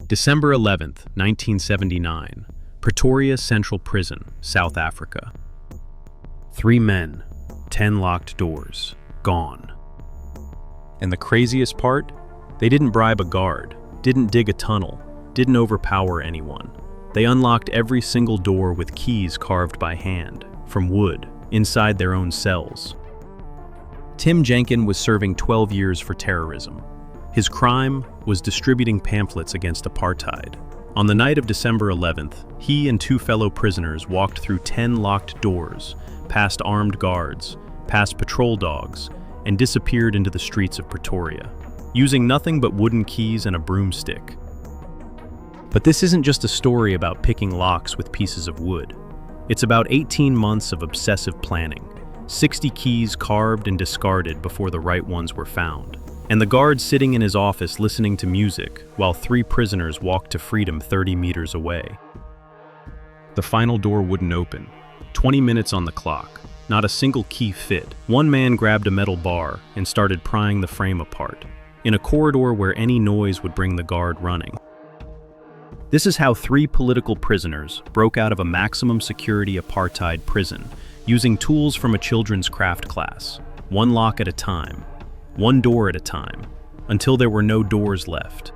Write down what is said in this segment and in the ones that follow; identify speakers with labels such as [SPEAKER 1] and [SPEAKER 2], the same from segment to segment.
[SPEAKER 1] December 11th, 1979, Pretoria Central Prison, South Africa. 3 men, 10 locked doors, gone. And the craziest part? They didn't bribe a guard, didn't dig a tunnel, didn't overpower anyone. They unlocked every single door with keys carved by hand, from wood, inside their own cells. Tim Jenkin was serving 12 years for terrorism. His crime was distributing pamphlets against apartheid. On the night of December 11th, he and 2 fellow prisoners walked through 10 locked doors, past armed guards, past patrol dogs, and disappeared into the streets of Pretoria, using nothing but wooden keys and a broomstick. But this isn't just a story about picking locks with pieces of wood. It's about 18 months of obsessive planning, 60 keys carved and discarded before the right ones were found, and the guard sitting in his office listening to music while 3 prisoners walked to freedom 30 meters away. The final door wouldn't open. 20 minutes on the clock. Not a single key fit. One man grabbed a metal bar and started prying the frame apart, in a corridor where any noise would bring the guard running. This is how 3 political prisoners broke out of a maximum security apartheid prison, using tools from a children's craft class, 1 lock at a time, 1 door at a time, until there were no doors left.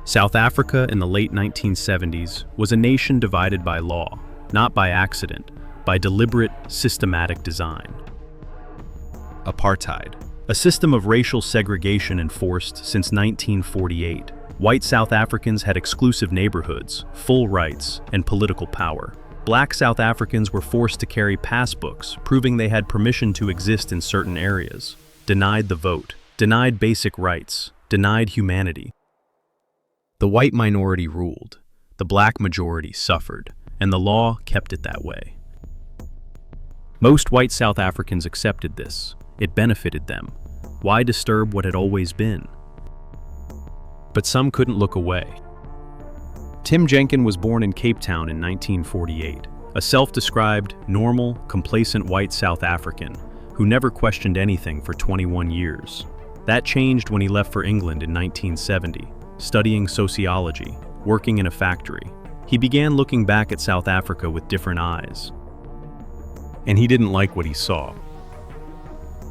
[SPEAKER 1] South Africa in the late 1970s was a nation divided by law, not by accident, by deliberate, systematic design. Apartheid, a system of racial segregation enforced since 1948. White South Africans had exclusive neighborhoods, full rights, and political power. Black South Africans were forced to carry passbooks, proving they had permission to exist in certain areas. Denied the vote, denied basic rights, denied humanity. The white minority ruled, the black majority suffered, and the law kept it that way. Most white South Africans accepted this. It benefited them. Why disturb what had always been? But some couldn't look away. Tim Jenkin was born in Cape Town in 1948, a self-described, normal, complacent white South African who never questioned anything for 21 years. That changed when he left for England in 1970, studying sociology, working in a factory. He began looking back at South Africa with different eyes. And he didn't like what he saw.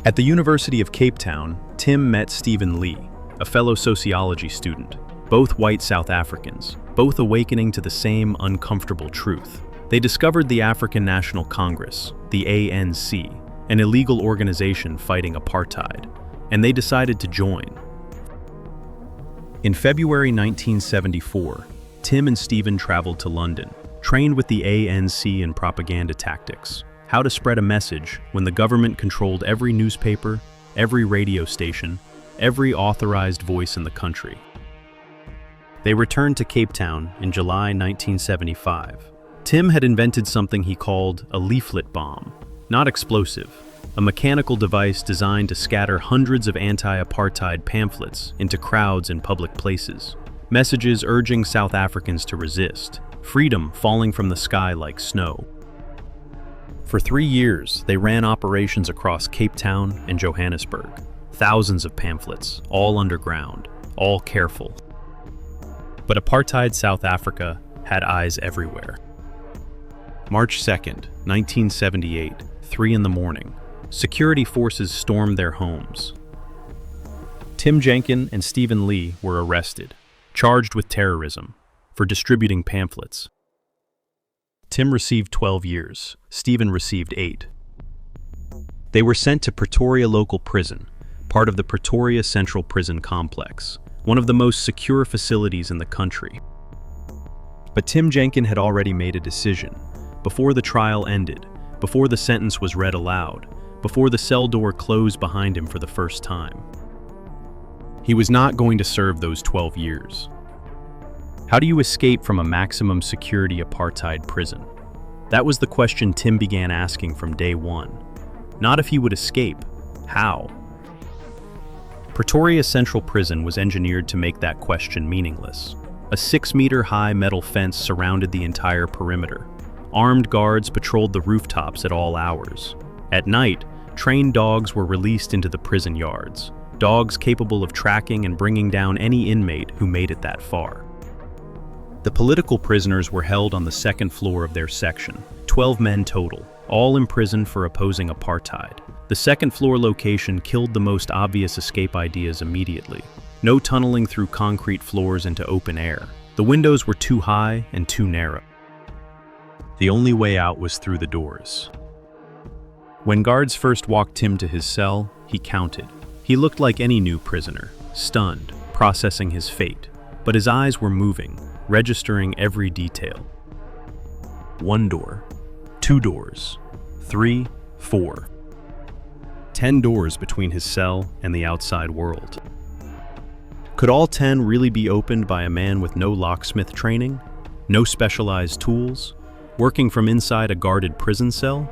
[SPEAKER 1] At the University of Cape Town, Tim met Stephen Lee, a fellow sociology student, both white South Africans, both awakening to the same uncomfortable truth. They discovered the African National Congress, the ANC, an illegal organization fighting apartheid, and they decided to join. In February 1974, Tim and Stephen traveled to London, trained with the ANC in propaganda tactics, how to spread a message when the government controlled every newspaper, every radio station, every authorized voice in the country. They returned to Cape Town in July 1975. Tim had invented something he called a leaflet bomb, not explosive, a mechanical device designed to scatter hundreds of anti-apartheid pamphlets into crowds in public places, messages urging South Africans to resist, freedom falling from the sky like snow. For 3 years, they ran operations across Cape Town and Johannesburg. Thousands of pamphlets, all underground, all careful. But apartheid South Africa had eyes everywhere. March 2nd, 1978, 3 in the morning, security forces stormed their homes. Tim Jenkin and Stephen Lee were arrested, charged with terrorism, for distributing pamphlets. Tim received 12 years, Stephen received 8. They were sent to Pretoria Local Prison, part of the Pretoria Central Prison Complex, one of the most secure facilities in the country. But Tim Jenkin had already made a decision. Before the trial ended, before the sentence was read aloud, before the cell door closed behind him for the first time. He was not going to serve those 12 years. How do you escape from a maximum security apartheid prison? That was the question Tim began asking from day one. Not if he would escape, how? Pretoria Central Prison was engineered to make that question meaningless. A 6-meter-high metal fence surrounded the entire perimeter. Armed guards patrolled the rooftops at all hours. At night, trained dogs were released into the prison yards, dogs capable of tracking and bringing down any inmate who made it that far. The political prisoners were held on the second floor of their section, 12 men total, all imprisoned for opposing apartheid. The second floor location killed the most obvious escape ideas immediately. No tunneling through concrete floors into open air. The windows were too high and too narrow. The only way out was through the doors. When guards first walked Tim to his cell, he counted. He looked like any new prisoner, stunned, processing his fate. But his eyes were moving, registering every detail. 1 door, 2 doors, 3, 4. 10 doors between his cell and the outside world. Could all 10 really be opened by a man with no locksmith training, no specialized tools, working from inside a guarded prison cell?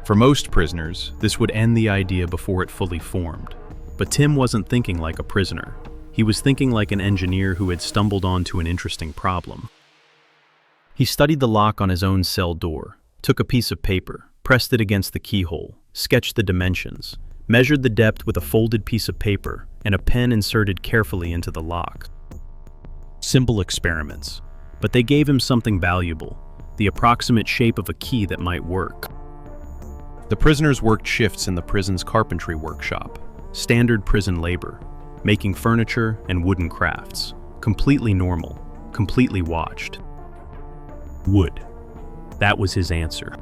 [SPEAKER 1] For most prisoners, this would end the idea before it fully formed. But Tim wasn't thinking like a prisoner. He was thinking like an engineer who had stumbled onto an interesting problem. He studied the lock on his own cell door, took a piece of paper, pressed it against the keyhole, sketched the dimensions, measured the depth with a folded piece of paper and a pen inserted carefully into the lock. Simple experiments, but they gave him something valuable, the approximate shape of a key that might work. The prisoners worked shifts in the prison's carpentry workshop, standard prison labor, making furniture and wooden crafts, completely normal, completely watched. Wood. That was his answer.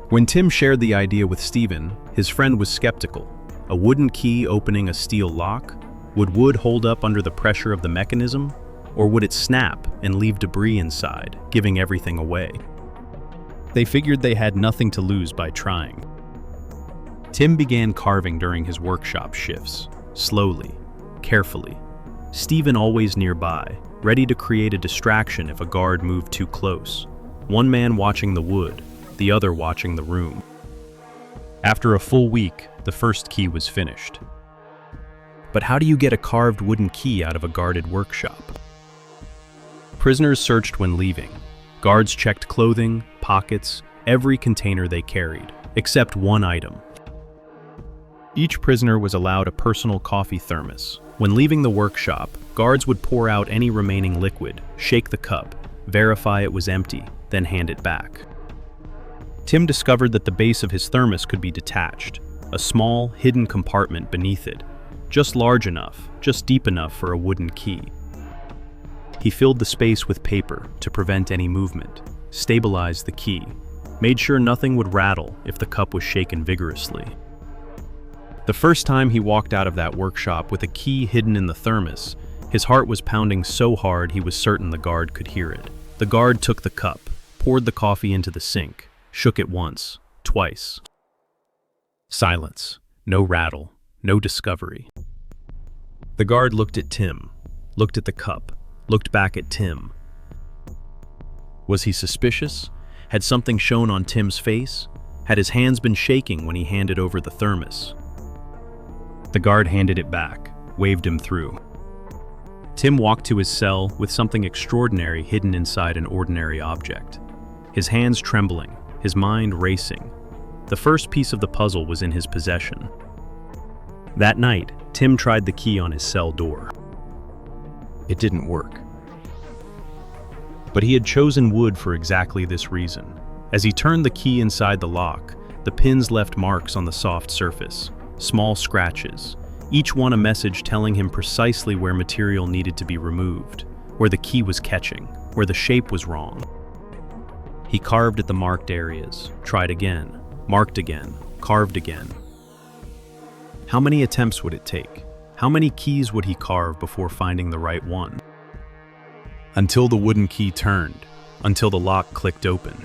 [SPEAKER 1] When Tim shared the idea with Stephen, his friend was skeptical. A wooden key opening a steel lock? Would wood hold up under the pressure of the mechanism? Or would it snap and leave debris inside, giving everything away? They figured they had nothing to lose by trying. Tim began carving during his workshop shifts, slowly, carefully. Stephen always nearby, ready to create a distraction if a guard moved too close. One man watching the wood, the other watching the room. After a full week, the first key was finished. But how do you get a carved wooden key out of a guarded workshop? Prisoners searched when leaving. Guards checked clothing, pockets, every container they carried, except one item. Each prisoner was allowed a personal coffee thermos. When leaving the workshop, guards would pour out any remaining liquid, shake the cup, verify it was empty, then hand it back. Tim discovered that the base of his thermos could be detached, a small, hidden compartment beneath it, just large enough, just deep enough for a wooden key. He filled the space with paper to prevent any movement, stabilized the key, made sure nothing would rattle if the cup was shaken vigorously. The first time he walked out of that workshop with a key hidden in the thermos, his heart was pounding so hard he was certain the guard could hear it. The guard took the cup, poured the coffee into the sink, shook it once, twice. Silence, no rattle, no discovery. The guard looked at Tim, looked at the cup, looked back at Tim. Was he suspicious? Had something shown on Tim's face? Had his hands been shaking when he handed over the thermos? The guard handed it back, waved him through. Tim walked to his cell with something extraordinary hidden inside an ordinary object. His hands trembling, his mind racing. The first piece of the puzzle was in his possession. That night, Tim tried the key on his cell door. It didn't work. But he had chosen wood for exactly this reason. As he turned the key inside the lock, the pins left marks on the soft surface, small scratches, each one a message telling him precisely where material needed to be removed, where the key was catching, where the shape was wrong. He carved at the marked areas, tried again, marked again, carved again. How many attempts would it take? How many keys would he carve before finding the right one? Until the wooden key turned, until the lock clicked open.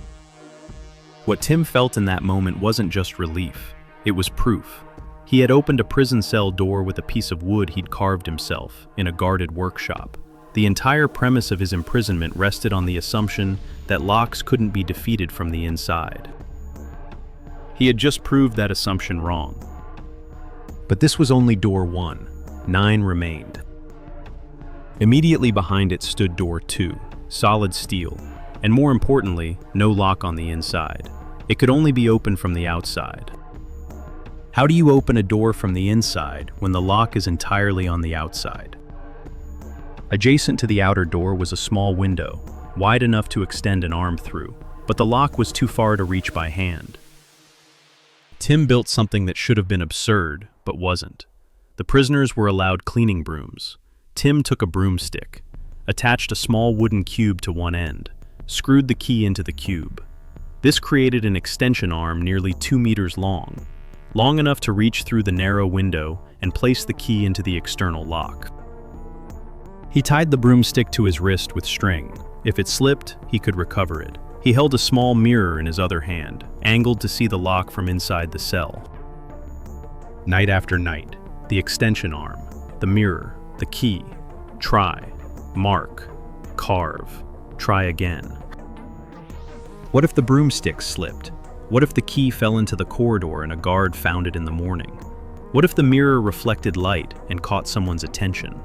[SPEAKER 1] What Tim felt in that moment wasn't just relief, it was proof. He had opened a prison cell door with a piece of wood he'd carved himself in a guarded workshop. The entire premise of his imprisonment rested on the assumption that locks couldn't be defeated from the inside. He had just proved that assumption wrong. But this was only door 1. 9 remained. Immediately behind it stood door 2, solid steel, and more importantly, no lock on the inside. It could only be opened from the outside. How do you open a door from the inside when the lock is entirely on the outside? Adjacent to the outer door was a small window, wide enough to extend an arm through, but the lock was too far to reach by hand. Tim built something that should have been absurd, but wasn't. The prisoners were allowed cleaning brooms. Tim took a broomstick, attached a small wooden cube to one end, screwed the key into the cube. This created an extension arm nearly 2 meters long enough to reach through the narrow window and place the key into the external lock. He tied the broomstick to his wrist with string. If it slipped, he could recover it. He held a small mirror in his other hand, angled to see the lock from inside the cell. Night after night, the extension arm, the mirror, the key. Try, mark, carve, try again. What if the broomstick slipped? What if the key fell into the corridor and a guard found it in the morning? What if the mirror reflected light and caught someone's attention?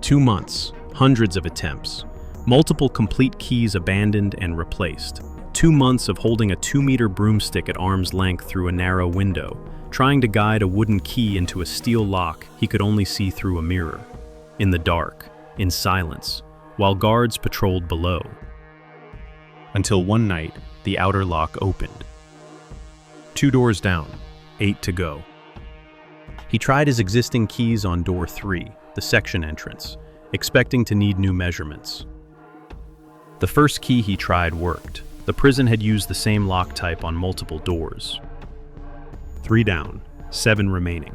[SPEAKER 1] 2 months, hundreds of attempts, multiple complete keys abandoned and replaced. 2 months of holding a 2-meter broomstick at arm's length through a narrow window, trying to guide a wooden key into a steel lock he could only see through a mirror. In the dark, in silence, while guards patrolled below. Until one night, the outer lock opened. 2 doors down, 8 to go. He tried his existing keys on door 3, the section entrance, expecting to need new measurements. The first key he tried worked. The prison had used the same lock type on multiple doors. 3 down, 7 remaining.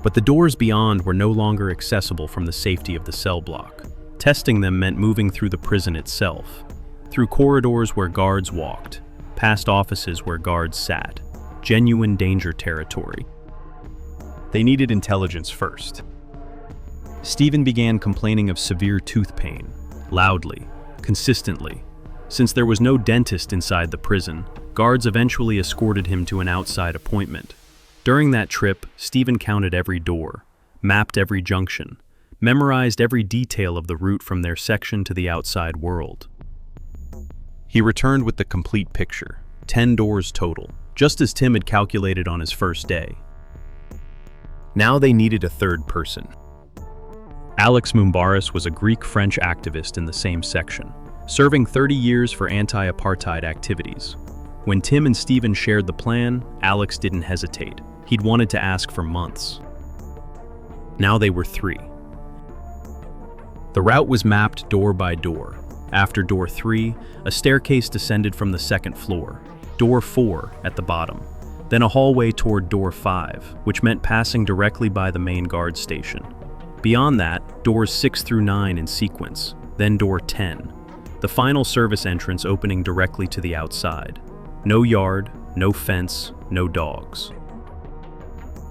[SPEAKER 1] But the doors beyond were no longer accessible from the safety of the cell block. Testing them meant moving through the prison itself, through corridors where guards walked, past offices where guards sat, genuine danger territory. They needed intelligence first. Stephen began complaining of severe tooth pain, loudly, consistently. Since there was no dentist inside the prison, guards eventually escorted him to an outside appointment. During that trip, Stephen counted every door, mapped every junction, memorized every detail of the route from their section to the outside world. He returned with the complete picture, 10 doors total, just as Tim had calculated on his first day. Now they needed a third person. Alex Mumbaris was a Greek-French activist in the same section, serving 30 years for anti-apartheid activities. When Tim and Stephen shared the plan, Alex didn't hesitate. He'd wanted to ask for months. Now they were 3. The route was mapped door by door. After door 3, a staircase descended from the 2nd floor, door 4 at the bottom, then a hallway toward door 5, which meant passing directly by the main guard station. Beyond that, doors 6 through 9 in sequence, then door 10, the final service entrance opening directly to the outside. No yard, no fence, no dogs.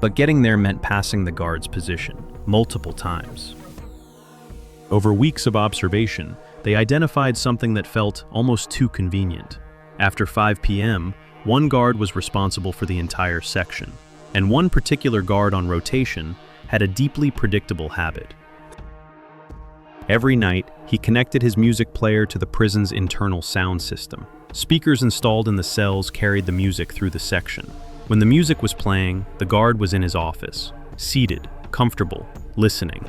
[SPEAKER 1] But getting there meant passing the guard's position, multiple times. Over weeks of observation, they identified something that felt almost too convenient. After 5 p.m., one guard was responsible for the entire section, and one particular guard on rotation had a deeply predictable habit. Every night, he connected his music player to the prison's internal sound system. Speakers installed in the cells carried the music through the section. When the music was playing, the guard was in his office, seated, comfortable, listening.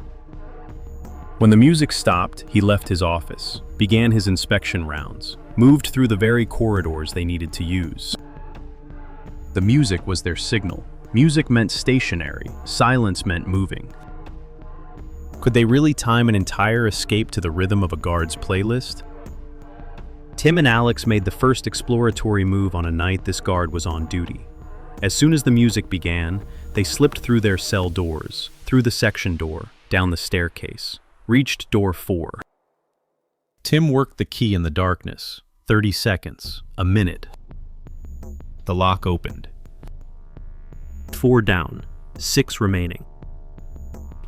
[SPEAKER 1] When the music stopped, he left his office, began his inspection rounds, moved through the very corridors they needed to use. The music was their signal. Music meant stationary, silence meant moving. Could they really time an entire escape to the rhythm of a guard's playlist? Tim and Alex made the first exploratory move on a night this guard was on duty. As soon as the music began, they slipped through their cell doors, through the section door, down the staircase, reached door 4. Tim worked the key in the darkness. 30 seconds, a minute. The lock opened. 4 down, 6 remaining.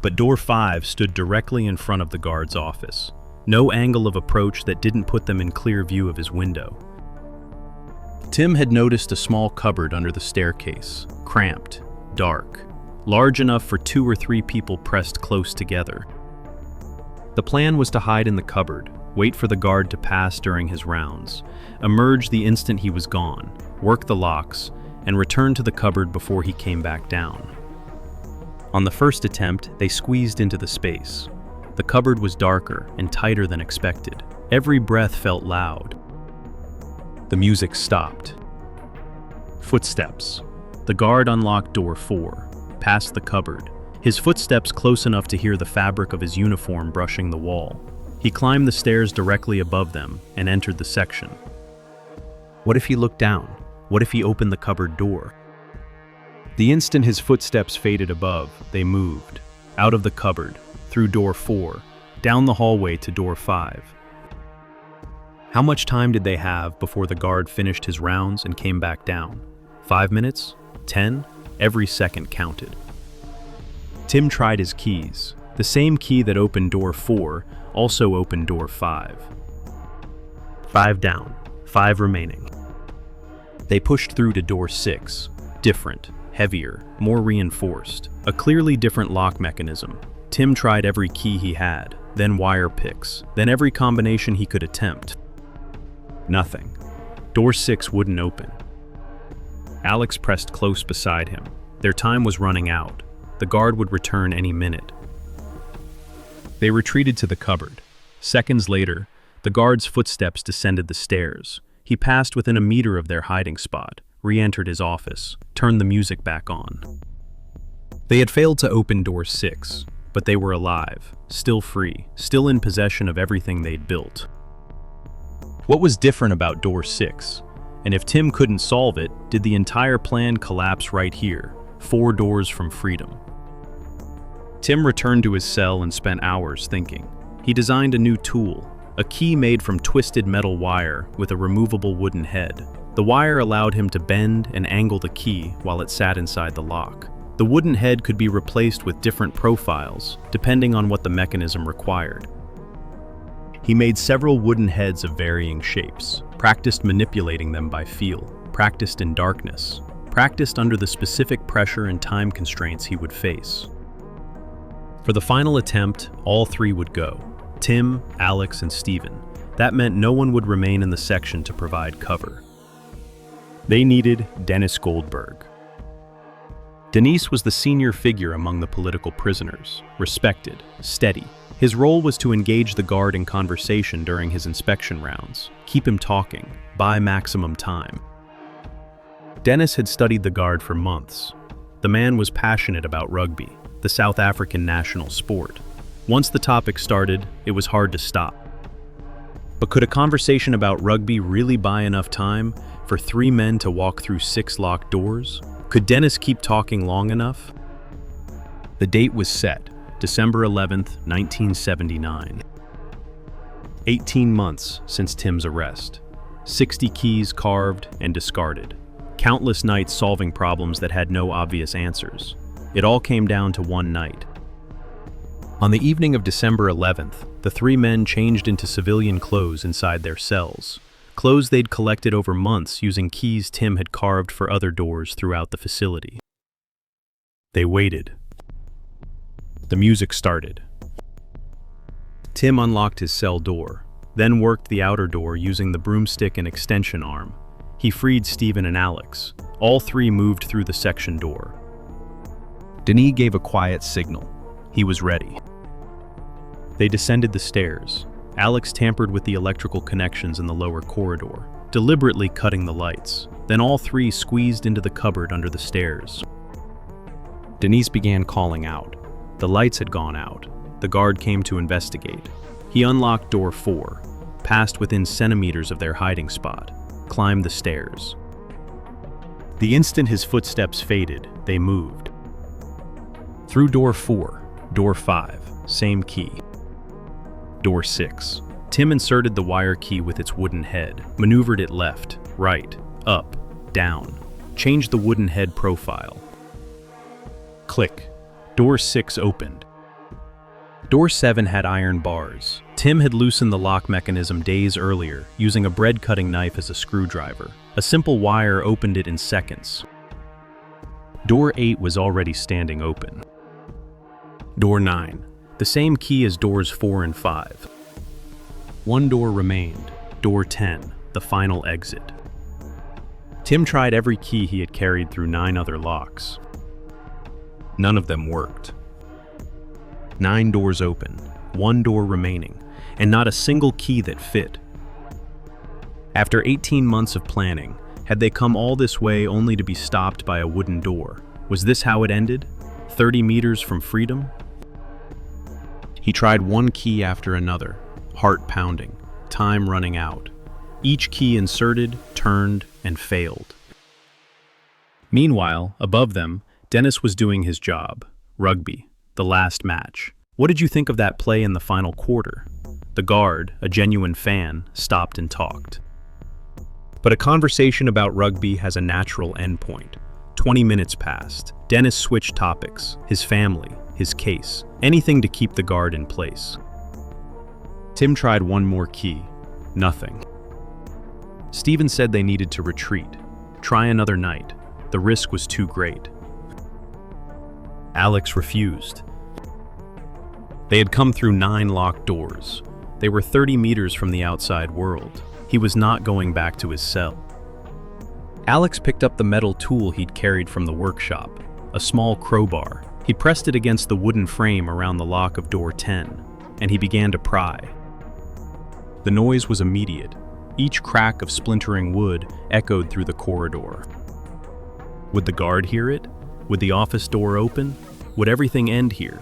[SPEAKER 1] But door 5 stood directly in front of the guard's office. No angle of approach that didn't put them in clear view of his window. Tim had noticed a small cupboard under the staircase, cramped, dark, large enough for 2 or 3 people pressed close together. The plan was to hide in the cupboard, wait for the guard to pass during his rounds, emerge the instant he was gone, work the locks, and return to the cupboard before he came back down. On the first attempt, they squeezed into the space. The cupboard was darker and tighter than expected. Every breath felt loud. The music stopped. Footsteps. The guard unlocked door 4, past the cupboard, his footsteps close enough to hear the fabric of his uniform brushing the wall. He climbed the stairs directly above them and entered the section. What if he looked down? What if he opened the cupboard door? The instant his footsteps faded above, they moved. Out of the cupboard, through door 4, down the hallway to door 5. How much time did they have before the guard finished his rounds and came back down? 5 minutes? 10? Every second counted. Tim tried his keys. The same key that opened door 4 also opened door 5. 5 down, 5 remaining. They pushed through to door 6. Different, heavier, more reinforced. A clearly different lock mechanism. Tim tried every key he had, then wire picks, then every combination he could attempt. Nothing. Door 6 wouldn't open. Alex pressed close beside him. Their time was running out. The guard would return any minute. They retreated to the cupboard. Seconds later, the guard's footsteps descended the stairs. He passed within a meter of their hiding spot, re-entered his office, turned the music back on. They had failed to open door 6, but they were alive, still free, still in possession of everything they'd built. What was different about door 6? And if Tim couldn't solve it, did the entire plan collapse right here, 4 doors from freedom? Tim returned to his cell and spent hours thinking. He designed a new tool, a key made from twisted metal wire with a removable wooden head. The wire allowed him to bend and angle the key while it sat inside the lock. The wooden head could be replaced with different profiles, depending on what the mechanism required. He made several wooden heads of varying shapes, practiced manipulating them by feel, practiced in darkness, practiced under the specific pressure and time constraints he would face. For the final attempt, all 3 would go. Tim, Alex, and Steven. That meant no one would remain in the section to provide cover. They needed Dennis Goldberg. Denise was the senior figure among the political prisoners, respected, steady. His role was to engage the guard in conversation during his inspection rounds, keep him talking, buy maximum time. Dennis had studied the guard for months. The man was passionate about rugby, the South African national sport. Once the topic started, it was hard to stop. But could a conversation about rugby really buy enough time for 3 men to walk through 6 locked doors? Could Dennis keep talking long enough? The date was set, December 11th, 1979. 18 months since Tim's arrest. 60 keys carved and discarded. Countless nights solving problems that had no obvious answers. It all came down to one night. On the evening of December 11th, the 3 men changed into civilian clothes inside their cells. Clothes they'd collected over months using keys Tim had carved for other doors throughout the facility. They waited. The music started. Tim unlocked his cell door, then worked the outer door using the broomstick and extension arm. He freed Steven and Alex. All 3 moved through the section door. Denis gave a quiet signal. He was ready. They descended the stairs. Alex tampered with the electrical connections in the lower corridor, deliberately cutting the lights. Then all 3 squeezed into the cupboard under the stairs. Denise began calling out. The lights had gone out. The guard came to investigate. He unlocked door 4, passed within centimeters of their hiding spot, climbed the stairs. The instant his footsteps faded, they moved. Through door 4, door 5, same key. Door 6. Tim inserted the wire key with its wooden head, maneuvered it left, right, up, down, changed the wooden head profile. Click. Door 6 opened. Door 7 had iron bars. Tim had loosened the lock mechanism days earlier, using a bread-cutting knife as a screwdriver. A simple wire opened it in seconds. Door 8 was already standing open. Door 9. The same key as doors 4 and 5. 1 door remained. Door 10, the final exit. Tim tried every key he had carried through 9 other locks. None of them worked. 9 doors open, 1 door remaining, and not a single key that fit. After 18 months of planning, had they come all this way only to be stopped by a wooden door? Was this how it ended? 30 meters from freedom? He tried one key after another, heart pounding, time running out. Each key inserted, turned, and failed. Meanwhile, above them, Dennis was doing his job, rugby, the last match. What did you think of that play in the final quarter? The guard, a genuine fan, stopped and talked. But a conversation about rugby has a natural endpoint. 20 minutes passed. Dennis switched topics, his family, his case, anything to keep the guard in place. Tim tried one more key. Nothing. Stephen said they needed to retreat. Try another night. The risk was too great. Alex refused. They had come through 9 locked doors. They were 30 meters from the outside world. He was not going back to his cell. Alex picked up the metal tool he'd carried from the workshop, a small crowbar. He pressed it against the wooden frame around the lock of door 10, and he began to pry. The noise was immediate. Each crack of splintering wood echoed through the corridor. Would the guard hear it? Would the office door open? Would everything end here?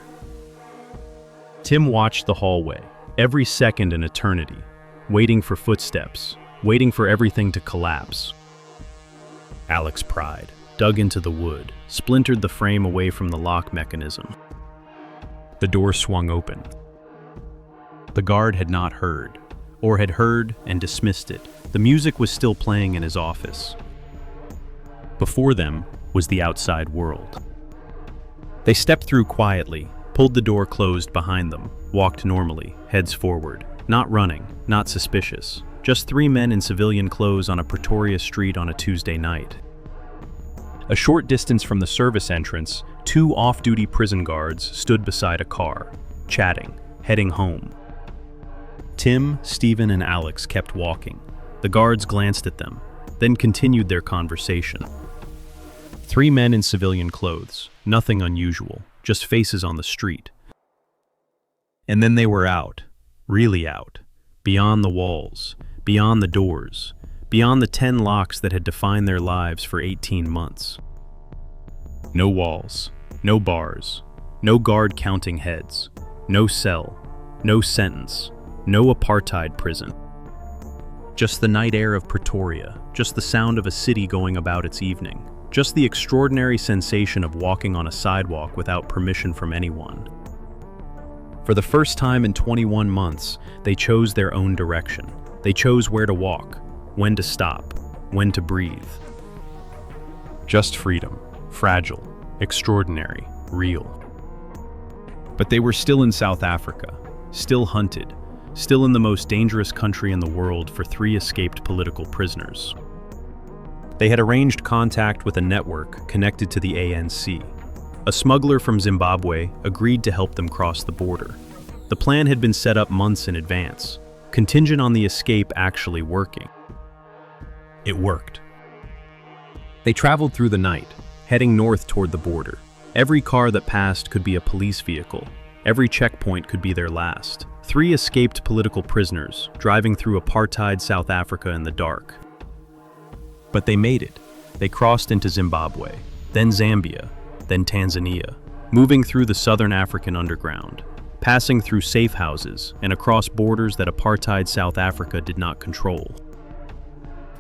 [SPEAKER 1] Tim watched the hallway, every second an eternity, waiting for footsteps, waiting for everything to collapse. Alex pried, dug into the wood, splintered the frame away from the lock mechanism. The door swung open. The guard had not heard, or had heard and dismissed it. The music was still playing in his office. Before them was the outside world. They stepped through quietly, pulled the door closed behind them, walked normally, heads forward, not running, not suspicious, just 3 men in civilian clothes on a Pretoria street on a Tuesday night. A short distance from the service entrance, 2 off-duty prison guards stood beside a car, chatting, heading home. Tim, Stephen, and Alex kept walking. The guards glanced at them, then continued their conversation. 3 men in civilian clothes, nothing unusual, just faces on the street. And then they were out, really out, beyond the walls, beyond the doors, beyond the 10 locks that had defined their lives for 18 months. No walls, no bars, no guard counting heads, no cell, no sentence, no apartheid prison. Just the night air of Pretoria, just the sound of a city going about its evening, just the extraordinary sensation of walking on a sidewalk without permission from anyone. For the first time in 21 months, they chose their own direction. They chose where to walk, when to stop, when to breathe. Just freedom, fragile, extraordinary, real. But they were still in South Africa, still hunted, still in the most dangerous country in the world for 3 escaped political prisoners. They had arranged contact with a network connected to the ANC. A smuggler from Zimbabwe agreed to help them cross the border. The plan had been set up months in advance, contingent on the escape actually working. It worked. They traveled through the night, heading north toward the border. Every car that passed could be a police vehicle. Every checkpoint could be their last. 3 escaped political prisoners, driving through apartheid South Africa in the dark. But they made it. They crossed into Zimbabwe, then Zambia, then Tanzania, moving through the southern African underground, passing through safe houses and across borders that apartheid South Africa did not control.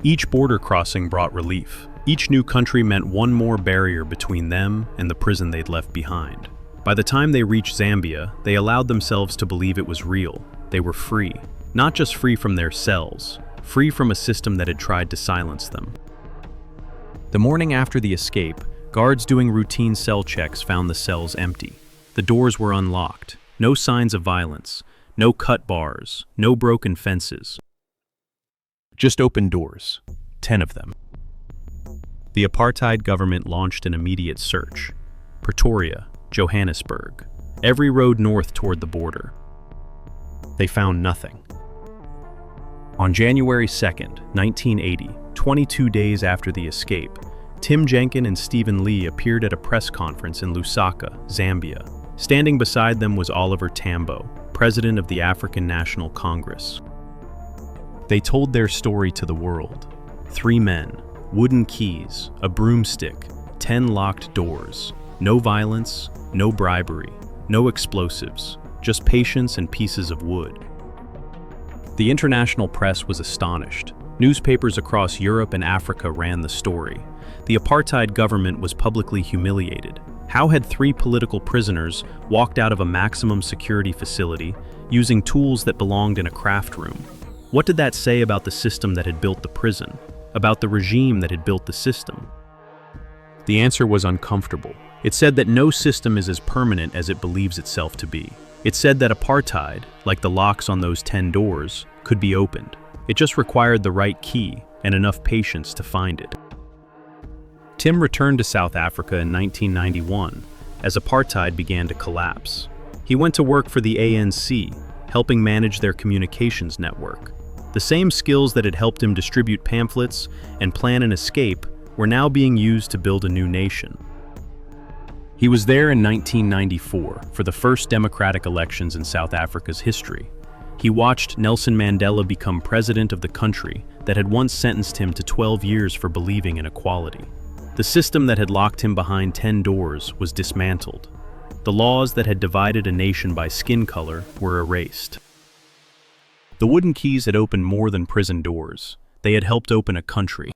[SPEAKER 1] Each border crossing brought relief. Each new country meant one more barrier between them and the prison they'd left behind. By the time they reached Zambia, they allowed themselves to believe it was real. They were free, not just free from their cells, free from a system that had tried to silence them. The morning after the escape, guards doing routine cell checks found the cells empty. The doors were unlocked, no signs of violence, no cut bars, no broken fences. Just open doors, 10 of them. The apartheid government launched an immediate search. Pretoria, Johannesburg, every road north toward the border. They found nothing. On January 2nd, 1980, 22 days after the escape, Tim Jenkin and Stephen Lee appeared at a press conference in Lusaka, Zambia. Standing beside them was Oliver Tambo, president of the African National Congress. They told their story to the world. 3 men, wooden keys, a broomstick, 10 locked doors. No violence, no bribery, no explosives, just patience and pieces of wood. The international press was astonished. Newspapers across Europe and Africa ran the story. The apartheid government was publicly humiliated. How had 3 political prisoners walked out of a maximum security facility using tools that belonged in a craft room? What did that say about the system that had built the prison? About the regime that had built the system? The answer was uncomfortable. It said that no system is as permanent as it believes itself to be. It said that apartheid, like the locks on those 10 doors, could be opened. It just required the right key and enough patience to find it. Tim returned to South Africa in 1991 as apartheid began to collapse. He went to work for the ANC, helping manage their communications network. The same skills that had helped him distribute pamphlets and plan an escape were now being used to build a new nation. He was there in 1994 for the first democratic elections in South Africa's history. He watched Nelson Mandela become president of the country that had once sentenced him to 12 years for believing in equality. The system that had locked him behind 10 doors was dismantled. The laws that had divided a nation by skin color were erased. The wooden keys had opened more than prison doors. They had helped open a country.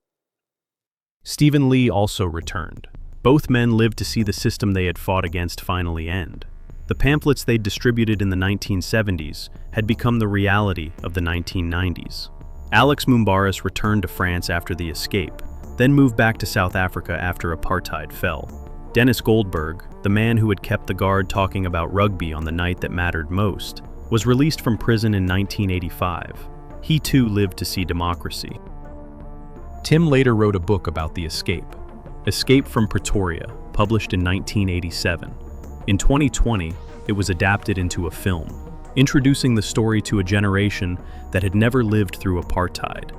[SPEAKER 1] Stephen Lee also returned. Both men lived to see the system they had fought against finally end. The pamphlets they'd distributed in the 1970s had become the reality of the 1990s. Alex Mumbaris returned to France after the escape, then moved back to South Africa after apartheid fell. Dennis Goldberg, the man who had kept the guard talking about rugby on the night that mattered most, was released from prison in 1985. He too lived to see democracy. Tim later wrote a book about the escape, Escape from Pretoria, published in 1987. In 2020, it was adapted into a film, introducing the story to a generation that had never lived through apartheid.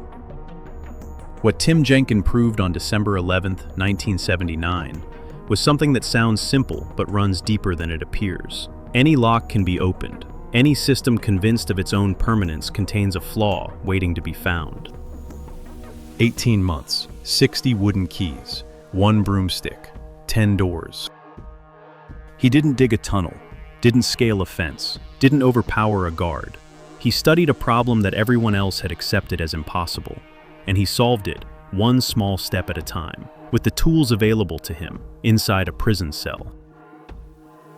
[SPEAKER 1] What Tim Jenkin proved on December 11, 1979, was something that sounds simple but runs deeper than it appears. Any lock can be opened. Any system convinced of its own permanence contains a flaw waiting to be found. 18 months, 60 wooden keys, 1 broomstick, 10 doors. He didn't dig a tunnel, didn't scale a fence, didn't overpower a guard. He studied a problem that everyone else had accepted as impossible, and he solved it one small step at a time, with the tools available to him inside a prison cell.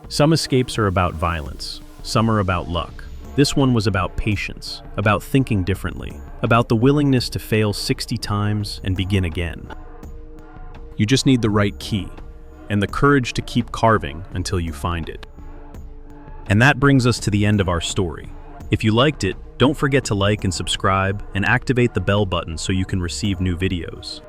[SPEAKER 1] Some escapes are about violence, some are about luck. This one was about patience, about thinking differently, about the willingness to fail 60 times and begin again. You just need the right key, and the courage to keep carving until you find it. And that brings us to the end of our story. If you liked it, don't forget to like and subscribe and activate the bell button so you can receive new videos.